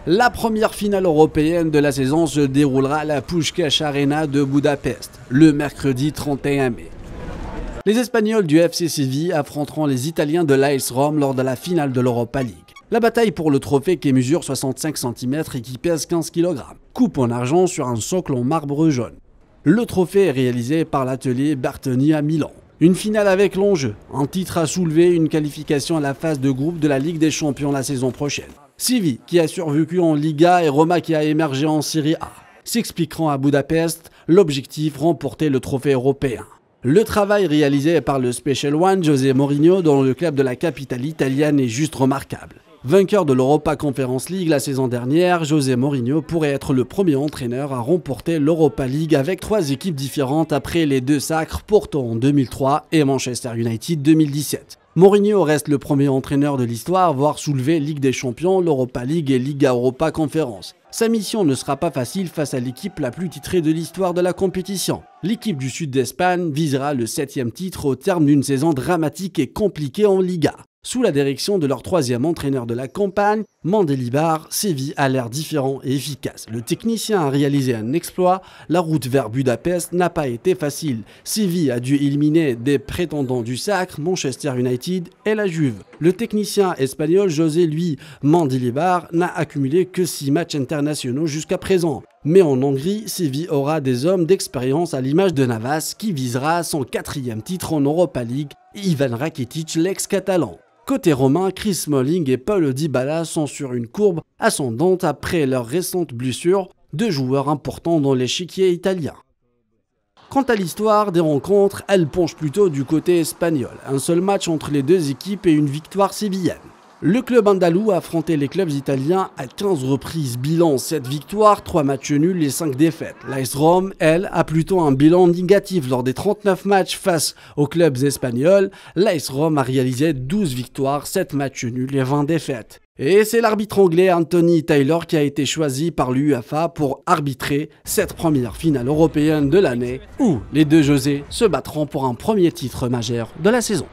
La première finale européenne de la saison se déroulera à la Puskás Arena de Budapest, le mercredi 31 mai. Les Espagnols du FC Séville affronteront les Italiens de l'AS Rome lors de la finale de l'Europa League. La bataille pour le trophée qui mesure 65 cm et qui pèse 15 kg. Coupe en argent sur un socle en marbre jaune. Le trophée est réalisé par l'atelier Bertoni à Milan. Une finale avec l'enjeu, un titre à soulever, une qualification à la phase de groupe de la Ligue des Champions la saison prochaine. Séville qui a survécu en Liga et Roma qui a émergé en Serie A. S'expliqueront à Budapest, l'objectif remporter le trophée européen. Le travail réalisé par le Special One José Mourinho dans le club de la capitale italienne est juste remarquable. Vainqueur de l'Europa Conference League la saison dernière, José Mourinho pourrait être le premier entraîneur à remporter l'Europa League avec 3 équipes différentes après les 2 sacres Porto en 2003 et Manchester United 2017. Mourinho reste le premier entraîneur de l'histoire à avoir soulevé Ligue des Champions, l'Europa League et Liga Europa Conference. Sa mission ne sera pas facile face à l'équipe la plus titrée de l'histoire de la compétition. L'équipe du sud d'Espagne visera le 7e titre au terme d'une saison dramatique et compliquée en Liga. Sous la direction de leur 3e entraîneur de la campagne, Mendilibar, Séville a l'air différent et efficace. Le technicien a réalisé un exploit, la route vers Budapest n'a pas été facile. Séville a dû éliminer des prétendants du sacre, Manchester United et la Juve. Le technicien espagnol José Luis Mendilibar n'a accumulé que 6 matchs internationaux jusqu'à présent. Mais en Hongrie, Séville aura des hommes d'expérience à l'image de Navas qui visera son 4e titre en Europa League et Ivan Rakitic, l'ex-catalan. Côté romain, Chris Smalling et Paulo Dybala sont sur une courbe ascendante après leur récente blessure, 2 joueurs importants dans l'échiquier italien. Quant à l'histoire des rencontres, elle penche plutôt du côté espagnol. Un seul match entre les 2 équipes et une victoire sévillaine. Le club andalou a affronté les clubs italiens à 15 reprises, bilan 7 victoires, 3 matchs nuls et 5 défaites. L'AS Rome, elle, a plutôt un bilan négatif lors des 39 matchs face aux clubs espagnols. L'AS Rome a réalisé 12 victoires, 7 matchs nuls et 20 défaites. Et c'est l'arbitre anglais Anthony Taylor qui a été choisi par l'UEFA pour arbitrer cette première finale européenne de l'année où les 2 José se battront pour un premier titre majeur de la saison.